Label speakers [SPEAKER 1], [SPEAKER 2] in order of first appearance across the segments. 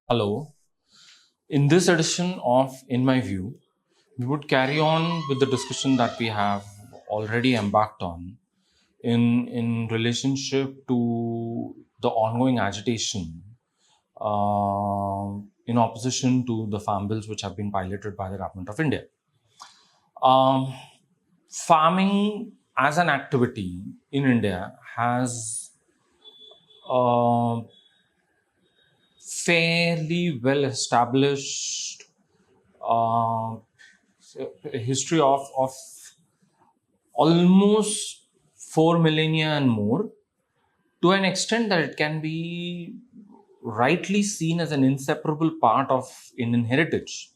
[SPEAKER 1] Hello. In this edition of In My View, we would carry on with the discussion that we have already embarked on in relationship to the ongoing agitation in opposition to the farm bills which have been piloted by the government of India. Um, Farming as an activity in India has uh, fairly well established uh, history of almost 4 millennia and more, to an extent that it can be rightly seen as an inseparable part of Indian heritage.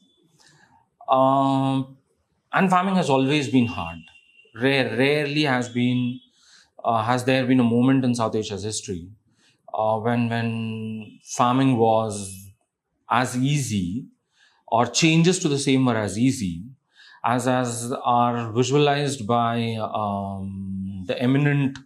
[SPEAKER 1] Um, and farming has always been hard. Rarely has there been a moment in South Asia's history when farming was as easy, or changes to the same were as easy as are visualized by the eminent,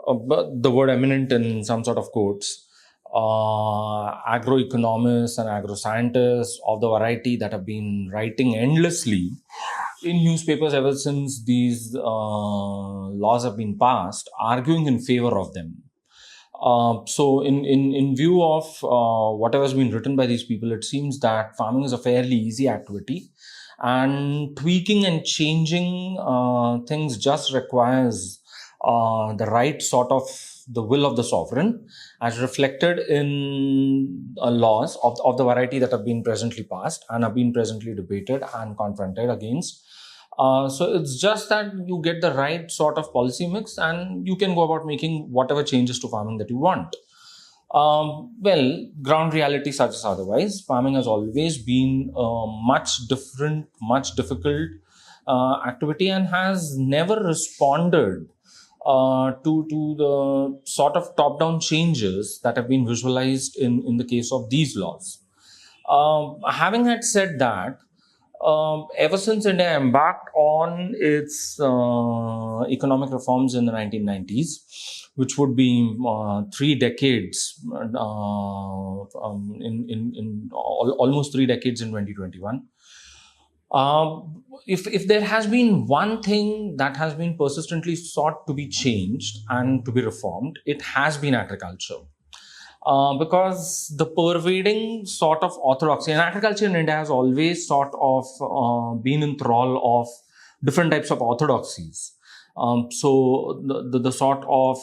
[SPEAKER 1] the word eminent in some sort of quotes, agroeconomists and agroscientists of the variety that have been writing endlessly in newspapers ever since these laws have been passed, arguing in favor of them. In view of whatever has been written by these people, it seems that farming is a fairly easy activity, and tweaking and changing things just requires the right sort of the will of the sovereign, as reflected in laws of the variety that have been presently passed and have been presently debated and confronted against. So it's just that you get the right sort of policy mix and you can go about making whatever changes to farming that you want. Ground reality such as otherwise, farming has always been a much different, much difficult activity, and has never responded to the sort of top-down changes that have been visualized in the case of these laws. Having had said that, ever since India embarked on its economic reforms in the 1990s, which would be 3 decades, almost 3 decades in 2021. If there has been one thing that has been persistently sought to be changed and to be reformed, it has been agriculture. Because the pervading sort of orthodoxy, and agriculture in India has always sort of been in thrall of different types of orthodoxies. The sort of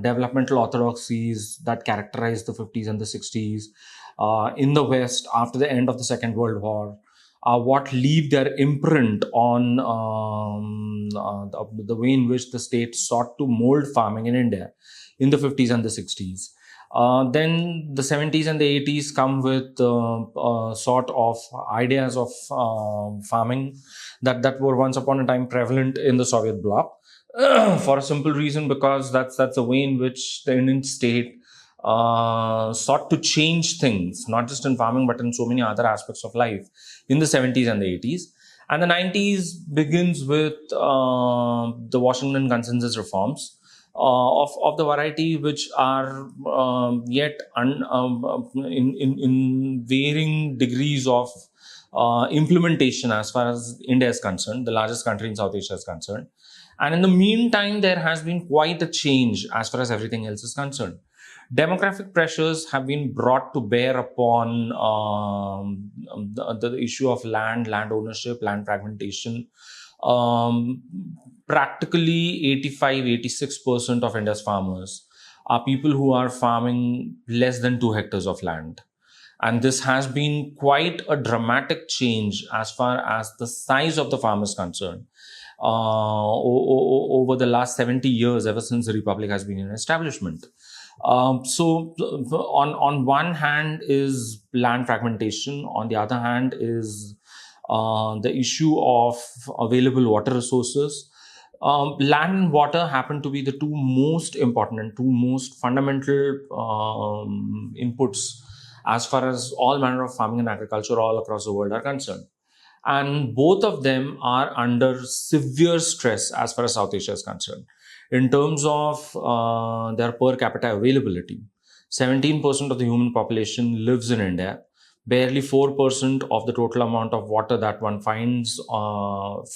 [SPEAKER 1] developmental orthodoxies that characterized the 50s and the 60s in the West after the end of the Second World War, what leave their imprint on the way in which the state sought to mold farming in India in the 50s and the 60s. Then the 70s and the 80s come with sort of ideas of farming that were once upon a time prevalent in the Soviet bloc, for a simple reason, because that's the way in which the Indian state sought to change things, not just in farming but in so many other aspects of life in the 70s and the 80s. And the 90s begins with the Washington Consensus reforms, of the variety which are yet in varying degrees of implementation as far as India is concerned, the largest country in South Asia is concerned. And in the meantime, there has been quite a change as far as everything else is concerned. Demographic pressures have been brought to bear upon the issue of land ownership, land fragmentation. Um, Practically 85-86% of India's farmers are people who are farming less than 2 hectares of land. And this has been quite a dramatic change as far as the size of the farm is concerned over the last 70 years, ever since the Republic has been in establishment. On one hand is land fragmentation, on the other hand is the issue of available water resources. Land and water happen to be the two most important and two most fundamental inputs as far as all manner of farming and agriculture all across the world are concerned. And both of them are under severe stress as far as South Asia is concerned in terms of their per capita availability. 17% of the human population lives in India. Barely 4% of the total amount of water that one finds,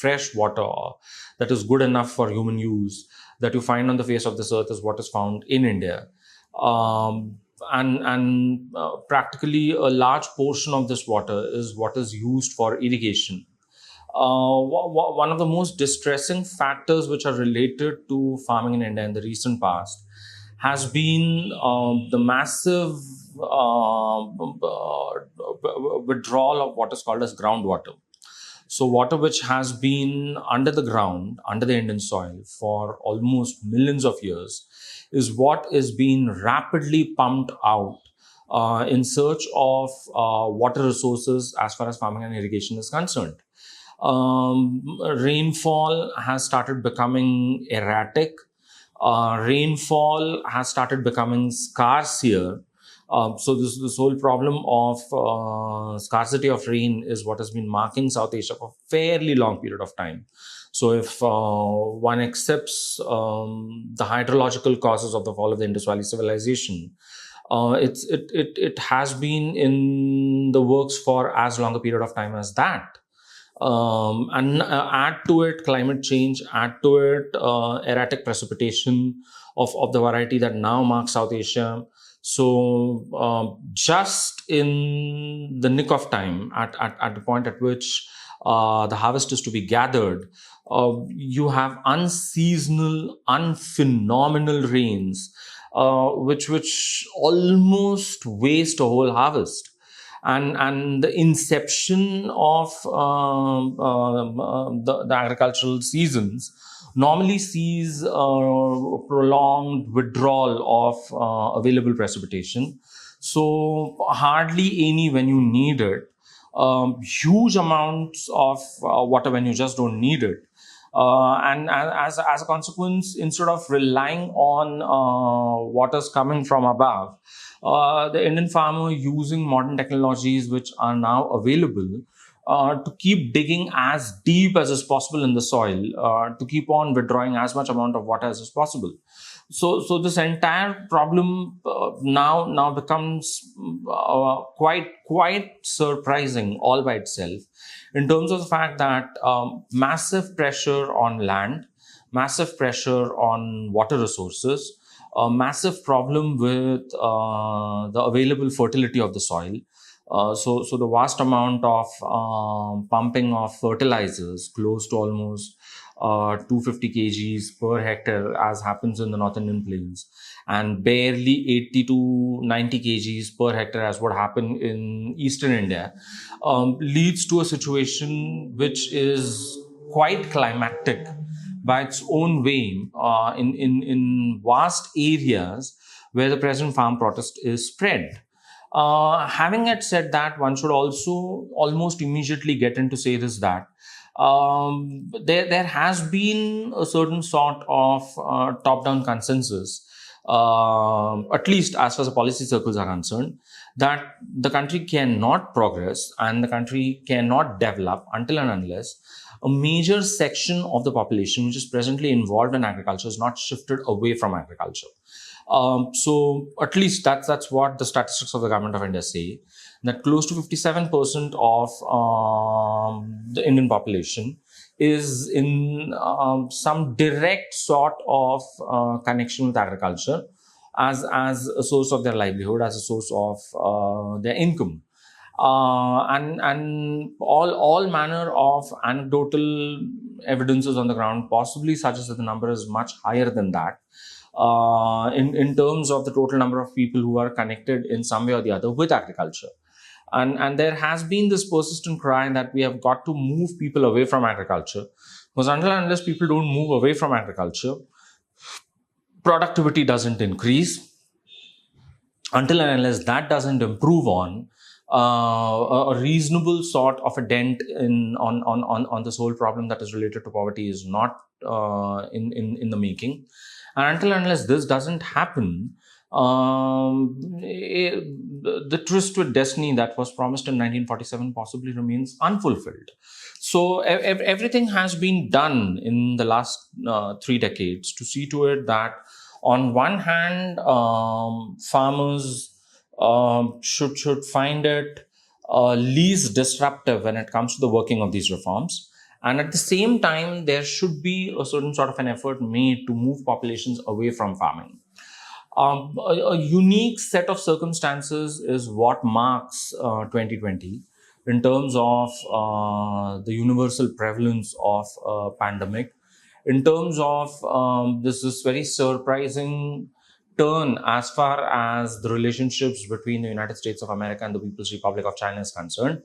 [SPEAKER 1] fresh water that is good enough for human use, that you find on the face of this earth, is what is found in India. And practically a large portion of this water is what is used for irrigation. One of the most distressing factors which are related to farming in India in the recent past has been the massive withdrawal of what is called as groundwater. So, water which has been under the ground, under the Indian soil for almost millions of years, is what is being rapidly pumped out in search of water resources as far as farming and irrigation is concerned. Rainfall has started becoming erratic. Rainfall has started becoming scarce here. So this whole problem of scarcity of rain is what has been marking South Asia for a fairly long period of time. So if one accepts the hydrological causes of the fall of the Indus Valley civilization, it has been in the works for as long a period of time as that. And add to it climate change, add to it erratic precipitation of the variety that now marks South Asia. So just in the nick of time, at the point at which the harvest is to be gathered, you have unseasonal, unphenomenal rains, which almost waste a whole harvest. And the inception of the agricultural seasons normally sees prolonged withdrawal of available precipitation. So hardly any when you need it, huge amounts of water when you just don't need it. And as a consequence, instead of relying on waters coming from above, the Indian farmer using modern technologies which are now available to keep digging as deep as is possible in the soil, to keep on withdrawing as much amount of water as is possible. So this entire problem now becomes quite surprising all by itself, in terms of the fact that massive pressure on land, massive pressure on water resources, a massive problem with the available fertility of the soil. So the vast amount of pumping of fertilizers, close to almost 250 kgs per hectare, as happens in the North Indian plains, and barely 80 to 90 kgs per hectare, as what happened in Eastern India, leads to a situation which is quite climactic by its own way in vast areas where the present farm protest is spread. Having it said that, one should also almost immediately get into say this that there has been a certain sort of top-down consensus, at least as far as the policy circles are concerned, that the country cannot progress and the country cannot develop until and unless a major section of the population which is presently involved in agriculture is not shifted away from agriculture. So at least that's what the statistics of the government of India say, that close to 57% of the Indian population is in some direct sort of connection with agriculture as a source of their livelihood, as a source of their income. And all manner of anecdotal evidences on the ground possibly suggests that the number is much higher than that, in terms of the total number of people who are connected in some way or the other with agriculture. And there has been this persistent cry that we have got to move people away from agriculture, because until and unless people don't move away from agriculture, productivity doesn't increase. Until and unless that doesn't improve on, a reasonable sort of a dent on this whole problem that is related to poverty is not in the making. And until and unless this doesn't happen, the tryst with destiny that was promised in 1947 possibly remains unfulfilled. So everything has been done in the last 3 decades to see to it that On one hand, farmers should find it least disruptive when it comes to the working of these reforms. And at the same time, there should be a certain sort of an effort made to move populations away from farming. A unique set of circumstances is what marks 2020 in terms of the universal prevalence of a pandemic, in terms of this very surprising turn as far as the relationships between the United States of America and the People's Republic of China is concerned.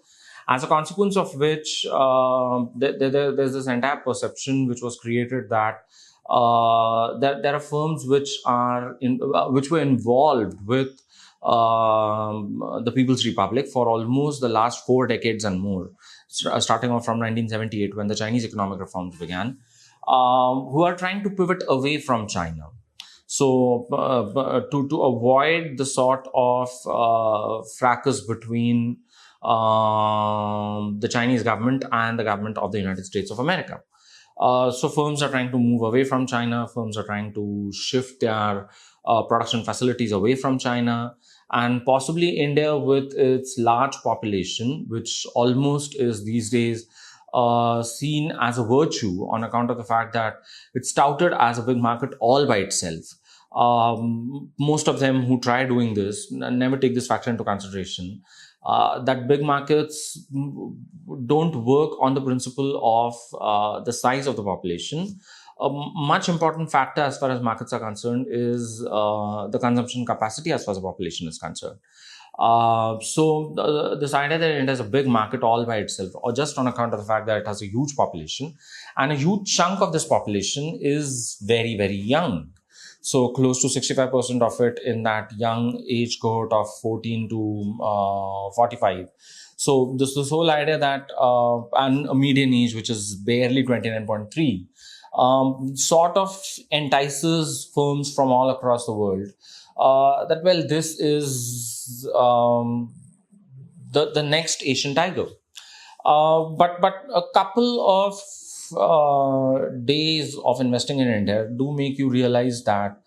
[SPEAKER 1] As a consequence of which, there's this entire perception which was created that there are firms which were involved with the People's Republic for almost the last 4 decades and more, starting off from 1978 when the Chinese economic reforms began, who are trying to pivot away from China. So to avoid the sort of fracas between the Chinese government and the government of the United States of America. So firms are trying to move away from China. Firms are trying to shift their production facilities away from China. And possibly India, with its large population, which almost is these days seen as a virtue on account of the fact that it's touted as a big market all by itself. Most of them who try doing this never take this factor into consideration. That big markets don't work on the principle of the size of the population. A much important factor as far as markets are concerned is the consumption capacity as far as the population is concerned. So this idea that India is a big market all by itself, or just on account of the fact that it has a huge population, and a huge chunk of this population is very, very young. So close to 65% of it in that young age cohort of 14 to 45. So this whole idea that, and a median age which is barely 29.3, sort of entices firms from all across the world that, well, this is the next Asian tiger. But a couple of days of investing in India do make you realize that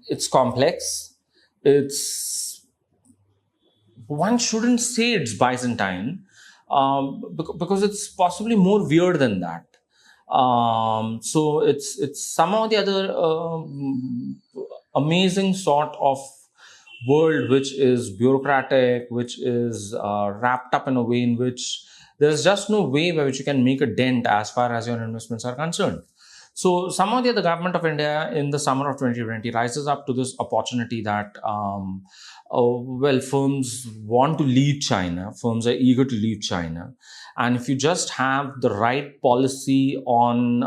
[SPEAKER 1] it's complex. One shouldn't say it's Byzantine, because it's possibly more weird than that. So it's somehow the other amazing sort of world which is bureaucratic, which is wrapped up in a way in which there's just no way by which you can make a dent as far as your investments are concerned. So somehow the government of India in the summer of 2020 rises up to this opportunity that, firms want to leave China. Firms are eager to leave China. And if you just have the right policy on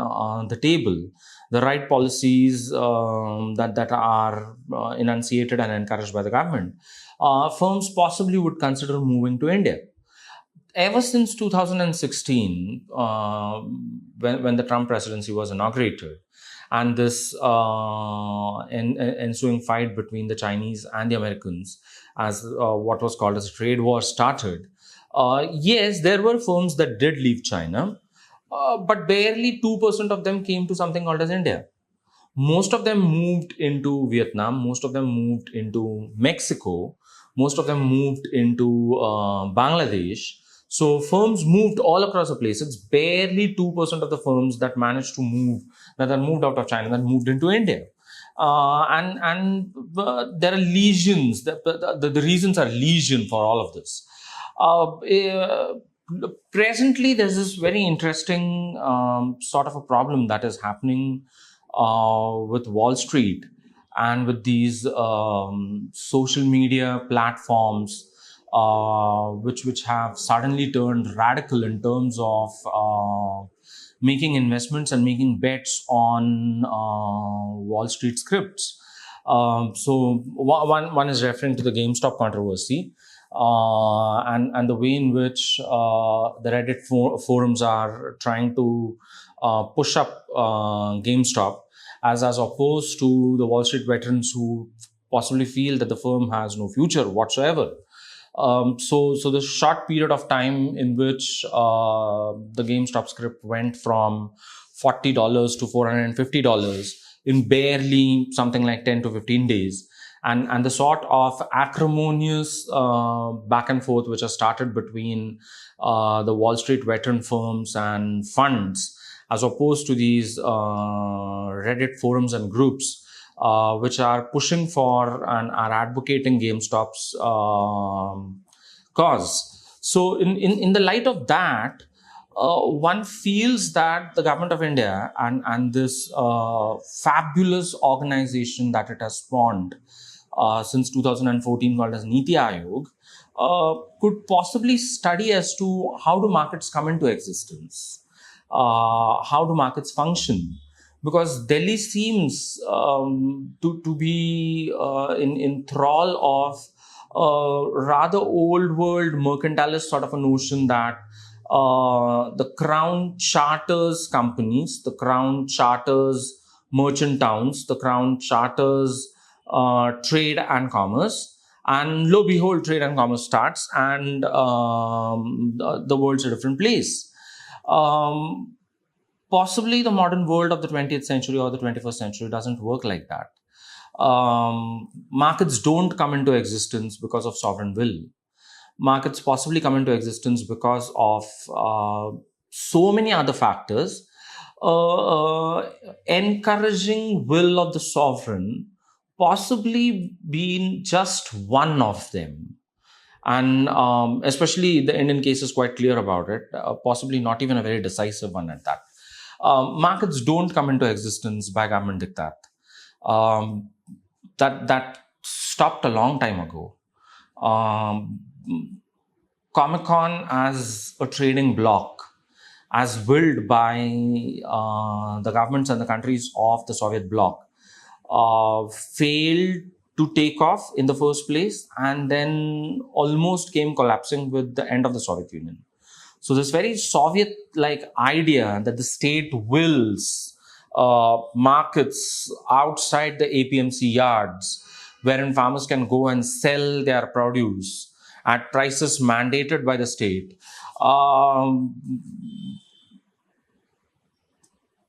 [SPEAKER 1] the table, the right policies that are enunciated and encouraged by the government, firms possibly would consider moving to India. Ever since 2016, when the Trump presidency was inaugurated, and this ensuing fight between the Chinese and the Americans, as what was called as a trade war started, yes, there were firms that did leave China, but barely 2% of them came to something called as India. Most of them moved into Vietnam, most of them moved into Mexico, most of them moved into Bangladesh. So firms moved all across the place. It's barely 2% of the firms that managed to move, that are moved out of China, that moved into India. And there are legions, the reasons are legion for all of this. Presently, there's this very interesting sort of a problem that is happening with Wall Street and with these social media platforms, which have suddenly turned radical in terms of making investments and making bets on Wall Street scripts. So one is referring to the GameStop controversy, and the way in which the Reddit forums are trying to push up GameStop as opposed to the Wall Street veterans who possibly feel that the firm has no future whatsoever. So the short period of time in which the GameStop script went from $40 to $450 in barely something like 10 to 15 days. And the sort of acrimonious back and forth which has started between the Wall Street veteran firms and funds, as opposed to these Reddit forums and groups which are pushing for and are advocating GameStop's cause. So in the light of that, one feels that the government of India and this fabulous organization that it has spawned since 2014 called as Niti Aayog could possibly study as to how do markets come into existence, how do markets function, because Delhi seems to be in thrall of rather old world mercantilist sort of a notion that the crown charters companies, the crown charters merchant towns, the crown charters trade and commerce, and lo behold, trade and commerce starts, and the world's a different place. Possibly the modern world of the 20th century or the 21st century doesn't work like that. Markets don't come into existence because of sovereign will. Markets possibly come into existence because of so many other factors, encouraging will of the sovereign possibly being just one of them. And especially the Indian case is quite clear about it, possibly not even a very decisive one at that. Markets don't come into existence by government diktat. That stopped a long time ago. Comic-Con as a trading bloc, as willed by the governments and the countries of the Soviet bloc, failed to take off in the first place and then almost came collapsing with the end of the Soviet Union. So this very Soviet-like idea that the state wills markets outside the APMC yards, wherein farmers can go and sell their produce at prices mandated by the state,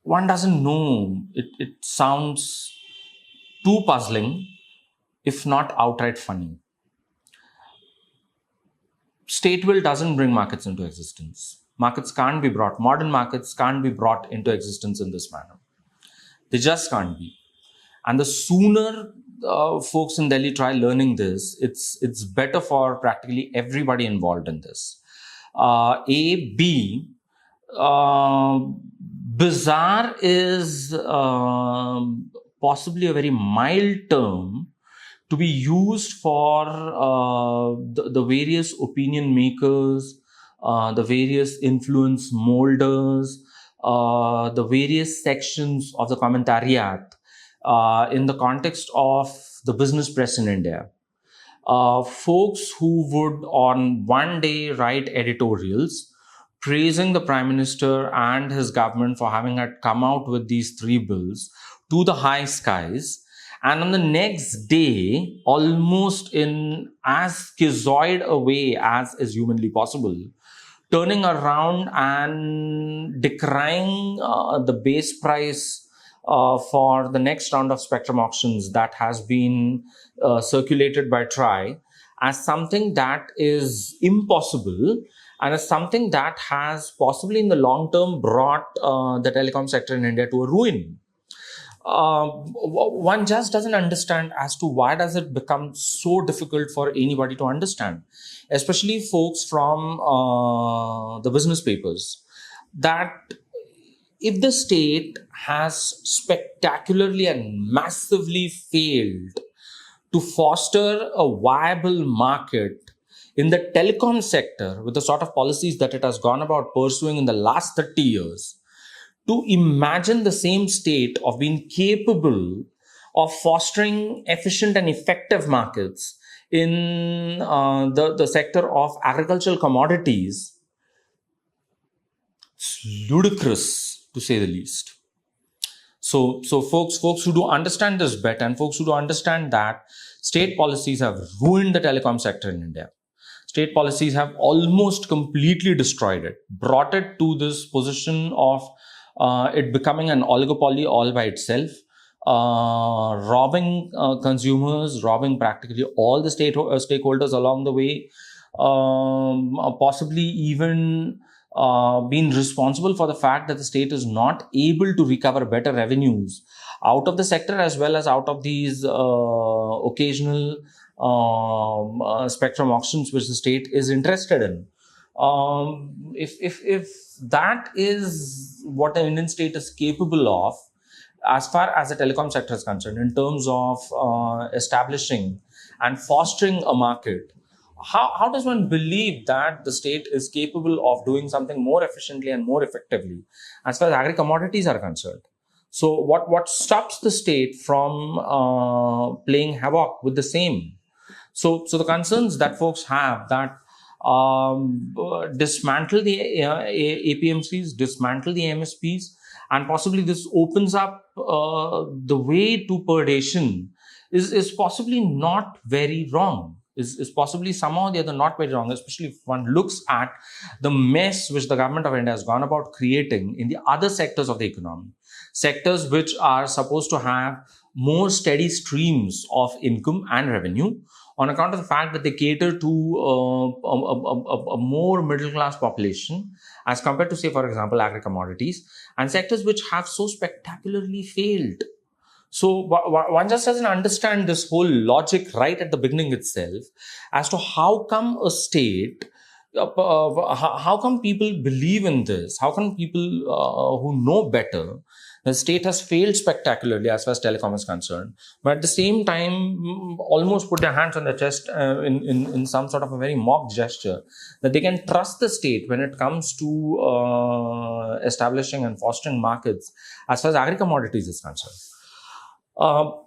[SPEAKER 1] one doesn't know. It sounds too puzzling, if not outright funny. State will doesn't bring markets into existence. Modern markets can't be brought into existence in this manner. They just can't be. And the sooner folks in Delhi try learning this, it's better for practically everybody involved in this. Bizarre is possibly a very mild term to be used for the various opinion makers, the various influence molders, the various sections of the commentariat in the context of the business press in India. Folks who would on one day write editorials praising the Prime Minister and his government for having had come out with these 3 bills to the high skies, and on the next day, almost in as schizoid a way as is humanly possible, turning around and decrying the base price for the next round of spectrum auctions that has been circulated by TRAI as something that is impossible and as something that has possibly in the long term brought the telecom sector in India to a ruin. One just doesn't understand as to why does it become so difficult for anybody to understand, especially folks from the business papers, that if the state has spectacularly and massively failed to foster a viable market in the telecom sector with the sort of policies that it has gone about pursuing in the last 30 years, to imagine the same state of being capable of fostering efficient and effective markets in the sector of agricultural commodities, it's ludicrous to say the least. So folks who do understand this better and folks who do understand that state policies have ruined the telecom sector in India. State policies have almost completely destroyed it, brought it to this position of it becoming an oligopoly all by itself, robbing consumers, robbing practically all the stakeholders along the way, possibly even being responsible for the fact that the state is not able to recover better revenues out of the sector as well as out of these occasional spectrum auctions which the state is interested in. If that is what the Indian state is capable of, as far as the telecom sector is concerned, in terms of establishing and fostering a market, how does one believe that the state is capable of doing something more efficiently and more effectively as far as agri commodities are concerned? So what stops the state from playing havoc with the same? So the concerns that folks have that dismantle the APMCs, dismantle the MSPs, and possibly this opens up the way to predation is possibly not very wrong. Is possibly somehow the other not very wrong, especially if one looks at the mess which the government of India has gone about creating in the other sectors of the economy, sectors which are supposed to have more steady streams of income and revenue on account of the fact that they cater to a more middle class population as compared to, say, for example, agri commodities, and sectors which have so spectacularly failed. So one just doesn't understand this whole logic right at the beginning itself as to how come a state, how come people believe in this? How come people who know better, the state has failed spectacularly as far as telecom is concerned, but at the same time almost put their hands on their chest in some sort of a very mock gesture that they can trust the state when it comes to establishing and fostering markets as far as agri commodities is concerned.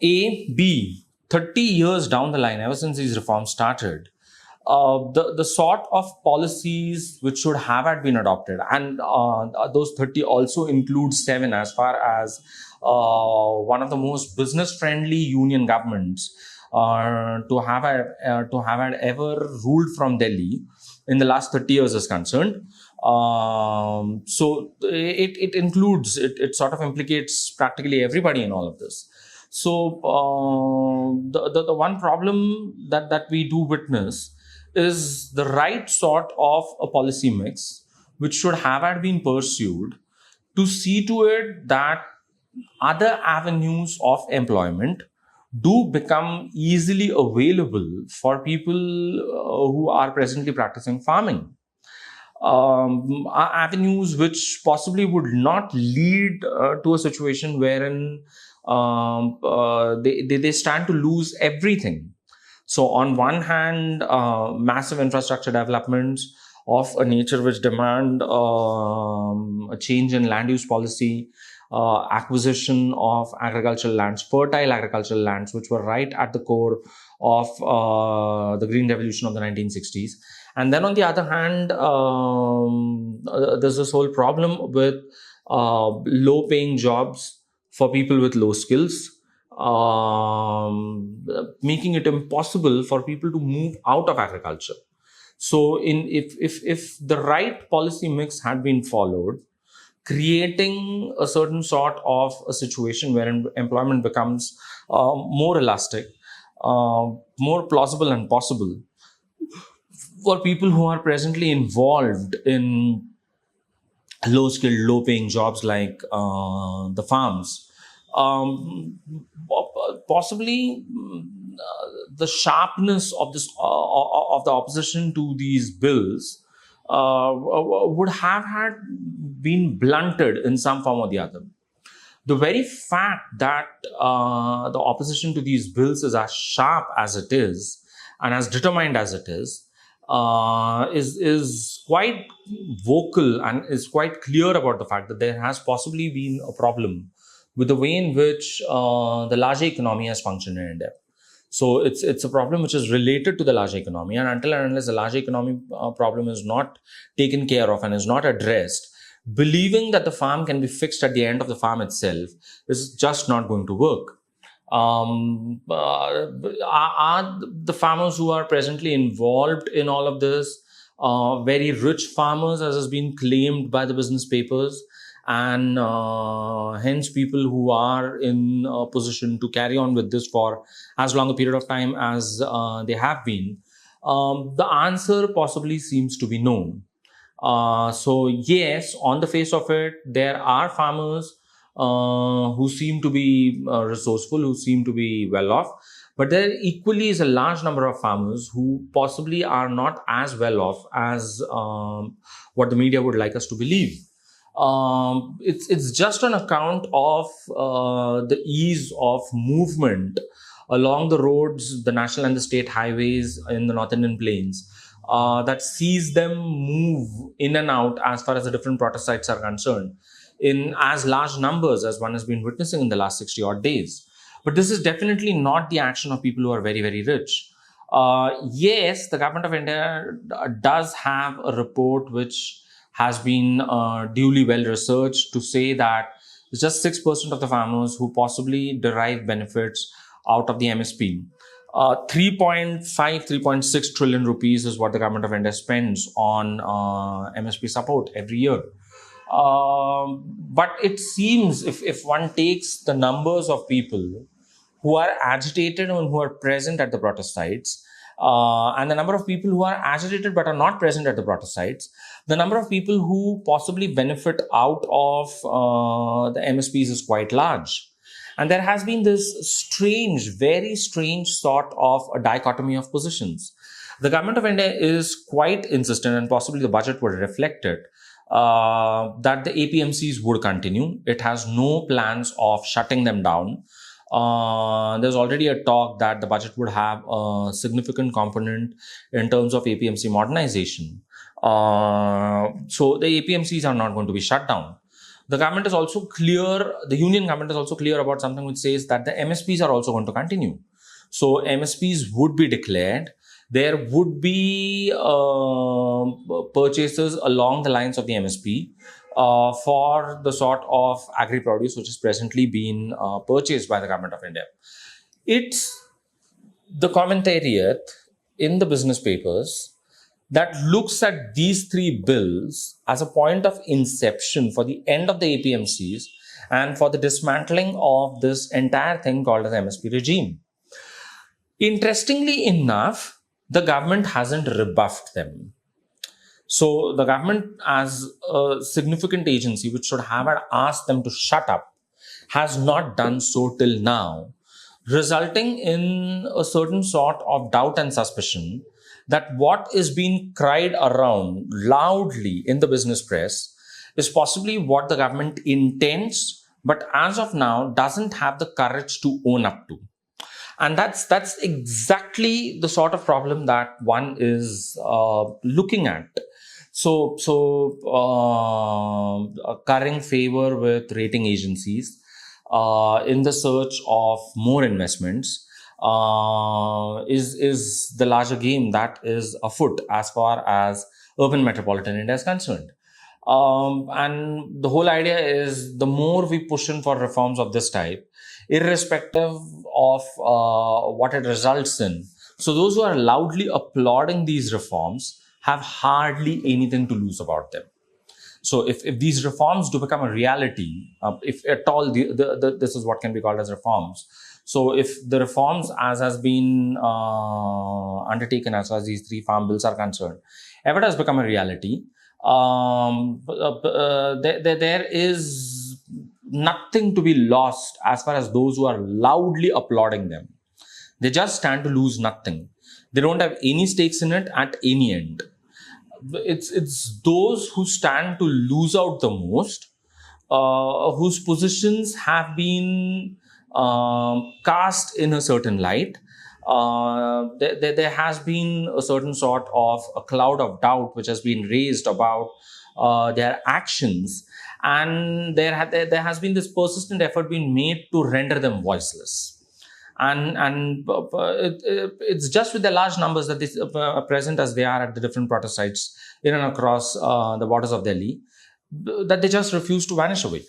[SPEAKER 1] B, 30 years down the line, ever since these reforms started, the sort of policies which should have had been adopted, and those 30 also include 7 as far as one of the most business-friendly union governments to have had ever ruled from Delhi in the last 30 years is concerned. So it includes, it sort of implicates practically everybody in all of this. So the one problem that we do witness is the right sort of a policy mix, which should have had been pursued to see to it that other avenues of employment do become easily available for people who are presently practicing farming. Avenues which possibly would not lead to a situation wherein they stand to lose everything. So on one hand, massive infrastructure developments of a nature which demand a change in land use policy, acquisition of agricultural lands, fertile agricultural lands, which were right at the core of the Green Revolution of the 1960s. And then on the other hand, there's this whole problem with low paying jobs for people with low skills, making it impossible for people to move out of agriculture. So if the right policy mix had been followed, creating a certain sort of a situation where employment becomes more elastic, more plausible and possible for people who are presently involved in low skilled, low paying jobs like the farms. Possibly the sharpness of this of the opposition to these bills would have had been blunted in some form or the other. The very fact that the opposition to these bills is as sharp as it is and as determined as it is quite vocal and is quite clear about the fact that there has possibly been a problem with the way in which the larger economy has functioned in India. So it's a problem which is related to the larger economy, and until and unless the larger economy problem is not taken care of and is not addressed, believing that the farm can be fixed at the end of the farm itself is just not going to work. Are the farmers who are presently involved in all of this very rich farmers, as has been claimed by the business papers, and hence people who are in a position to carry on with this for as long a period of time as they have been, the answer possibly seems to be no. So yes, on the face of it, there are farmers who seem to be resourceful, who seem to be well off, but there equally is a large number of farmers who possibly are not as well off as what the media would like us to believe. It's just on account of the ease of movement along the roads, the national and the state highways in the North Indian plains, that sees them move in and out as far as the different protest sites are concerned in as large numbers as one has been witnessing in the last 60 odd days. But this is definitely not the action of people who are very, very rich. Yes, the government of India does have a report which has been duly well researched to say that it's just 6% of the farmers who possibly derive benefits out of the MSP. 3.5, 3.6 trillion rupees is what the government of India spends on MSP support every year. But it seems if one takes the numbers of people who are agitated and who are present at the protest sites, and the number of people who are agitated but are not present at the protest sites, the number of people who possibly benefit out of the MSPs is quite large. And there has been this strange, very strange sort of a dichotomy of positions. The government of India is quite insistent, and possibly the budget would reflect it, that the APMCs would continue. It has no plans of shutting them down. There's already a talk that the budget would have a significant component in terms of APMC modernization. So the APMCs are not going to be shut down. The government is also clear, the union government is also clear about something which says that the MSPs are also going to continue. So MSPs would be declared. There would be purchases along the lines of the MSP for the sort of agri-produce which is presently being purchased by the government of India. It's the commentariat in the business papers that looks at these three bills as a point of inception for the end of the APMCs and for the dismantling of this entire thing called as MSP regime. Interestingly enough, the government hasn't rebuffed them. So the government, as a significant agency which should have asked them to shut up, has not done so till now, resulting in a certain sort of doubt and suspicion that what is being cried around loudly in the business press is possibly what the government intends, but as of now doesn't have the courage to own up to. And that's exactly the sort of problem that one is looking at. So currying favor with rating agencies in the search of more investments is the larger game that is afoot as far as urban metropolitan India is concerned. And the whole idea is the more we push in for reforms of this type, irrespective of what it results in. So those who are loudly applauding these reforms have hardly anything to lose about them. So if these reforms do become a reality, if at all this is what can be called as reforms. So if the reforms as has been undertaken as far as these three farm bills are concerned, ever does become a reality, there is nothing to be lost as far as those who are loudly applauding them. They just stand to lose nothing. They don't have any stakes in it at any end. It's those who stand to lose out the most, whose positions have been cast in a certain light. There has been a certain sort of a cloud of doubt which has been raised about their actions, and there has been this persistent effort being made to render them voiceless. And it's just with the large numbers that is present as they are at the different protest sites in and across the borders of Delhi, that they just refuse to vanish away.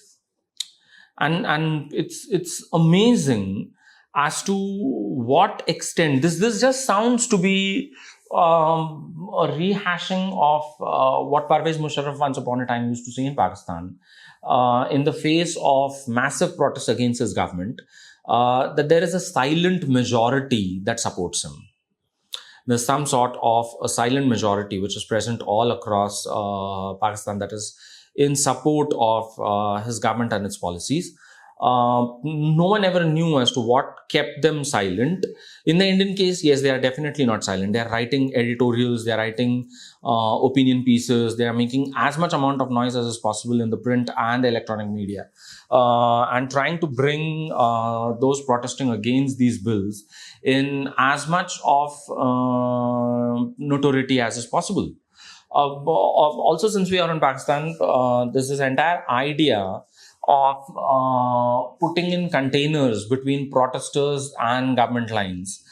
[SPEAKER 1] And it's amazing as to what extent this just sounds to be A rehashing of what Parvez Musharraf once upon a time used to say in Pakistan, in the face of massive protests against his government, that there is a silent majority that supports him. There's some sort of a silent majority which is present all across Pakistan that is in support of his government and its policies. No one ever knew as to what kept them silent. In the Indian case, yes, they are definitely not silent. They are writing editorials, they are writing opinion pieces, they are making as much amount of noise as is possible in the print and the electronic media, and trying to bring those protesting against these bills in as much of notoriety as is possible. Also, since we are in Pakistan, there's this entire idea of putting in containers between protesters and government lines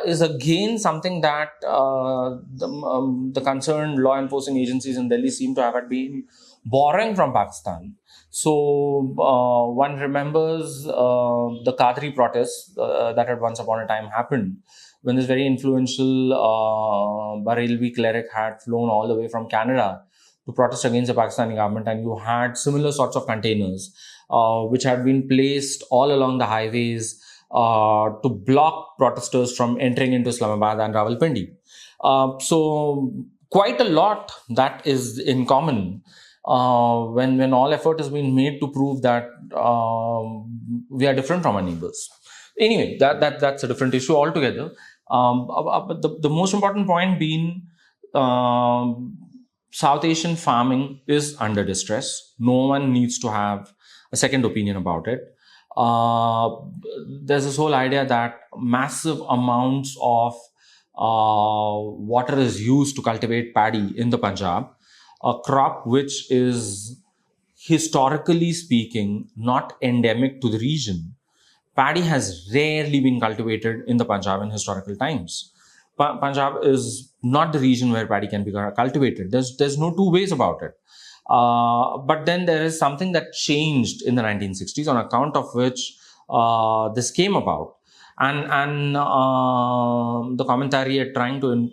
[SPEAKER 1] is again something that the concerned law enforcing agencies in Delhi seem to have been borrowing from Pakistan. So one remembers the Qadri protests that had once upon a time happened when this very influential Barelvi cleric had flown all the way from Canada to protest against the Pakistani government, and you had similar sorts of containers which had been placed all along the highways to block protesters from entering into Islamabad and Rawalpindi. So quite a lot that is in common when all effort has been made to prove that we are different from our neighbors. Anyway, that's a different issue altogether. But the most important point being, South Asian farming is under distress. No one needs to have a second opinion about it. There's this whole idea that massive amounts of water is used to cultivate paddy in the Punjab, a crop which is, historically speaking, not endemic to the region. Paddy has rarely been cultivated in the Punjab in historical times. Punjab is not the region where paddy can be cultivated. There's no two ways about it. But then there is something that changed in the 1960s on account of which this came about. And the commentary are trying to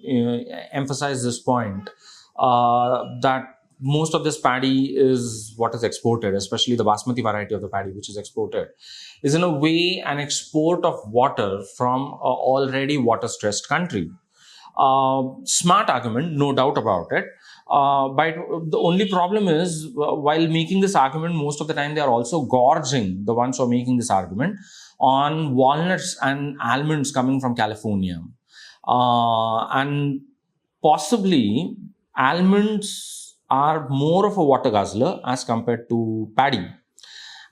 [SPEAKER 1] emphasize this point, that most of this paddy is what is exported, especially the basmati variety of the paddy which is exported, is in a way an export of water from an already water-stressed country. Smart argument, no doubt about it. But the only problem is, while making this argument, most of the time they are also gorging, the ones who are making this argument, on walnuts and almonds coming from California. And possibly almonds are more of a water guzzler as compared to paddy.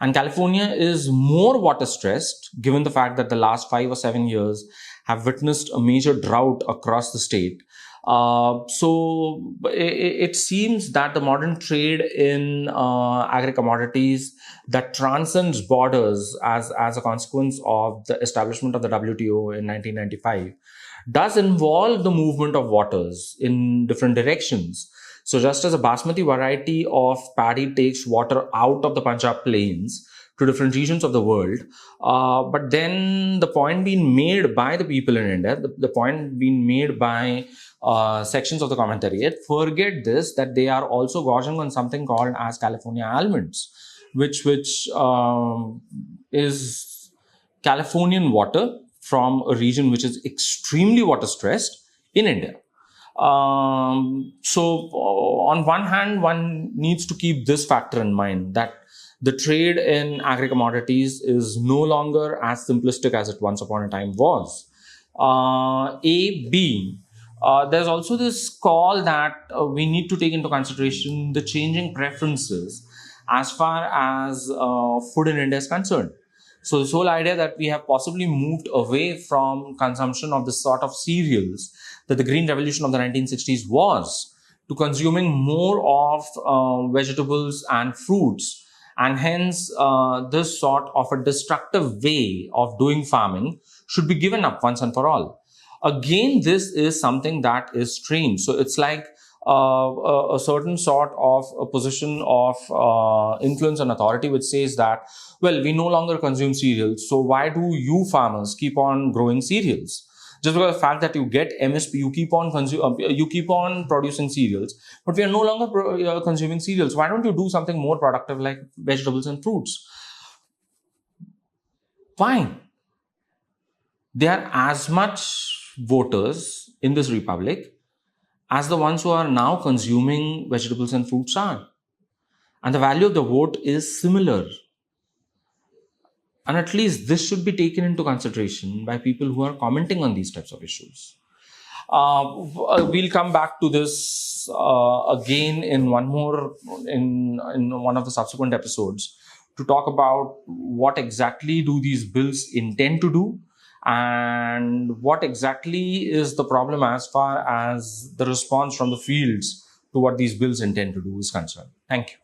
[SPEAKER 1] And California is more water stressed, given the fact that the last 5 or 7 years have witnessed a major drought across the state. So it seems that the modern trade in agri-commodities that transcends borders as a consequence of the establishment of the WTO in 1995 does involve the movement of waters in different directions. So just as a basmati variety of paddy takes water out of the Punjab plains to different regions of the world, but then the point being made by the people in India, the point being made by sections of the commentariat, forget this, that they are also gorging on something called as California almonds, which is Californian water from a region which is extremely water stressed in India. So on one hand, one needs to keep this factor in mind, that the trade in agri-commodities is no longer as simplistic as it once upon a time was. There's also this call that we need to take into consideration the changing preferences as far as food in India is concerned. So this whole idea that we have possibly moved away from consumption of this sort of cereals that the Green Revolution of the 1960s was, to consuming more of vegetables and fruits. And hence, this sort of a destructive way of doing farming should be given up once and for all. Again, this is something that is strange. So it's like a certain sort of a position of influence and authority which says that, well, we no longer consume cereals, so why do you farmers keep on growing cereals? Just because of the fact that you get MSP, you keep on you keep on producing cereals, but we are no longer consuming cereals. Why don't you do something more productive like vegetables and fruits? Fine. They are as much voters in this republic as the ones who are now consuming vegetables and fruits are. And the value of the vote is similar. And at least this should be taken into consideration by people who are commenting on these types of issues. We'll come back to this again in one of the subsequent episodes to talk about what exactly do these bills intend to do and what exactly is the problem as far as the response from the fields to what these bills intend to do is concerned. Thank you.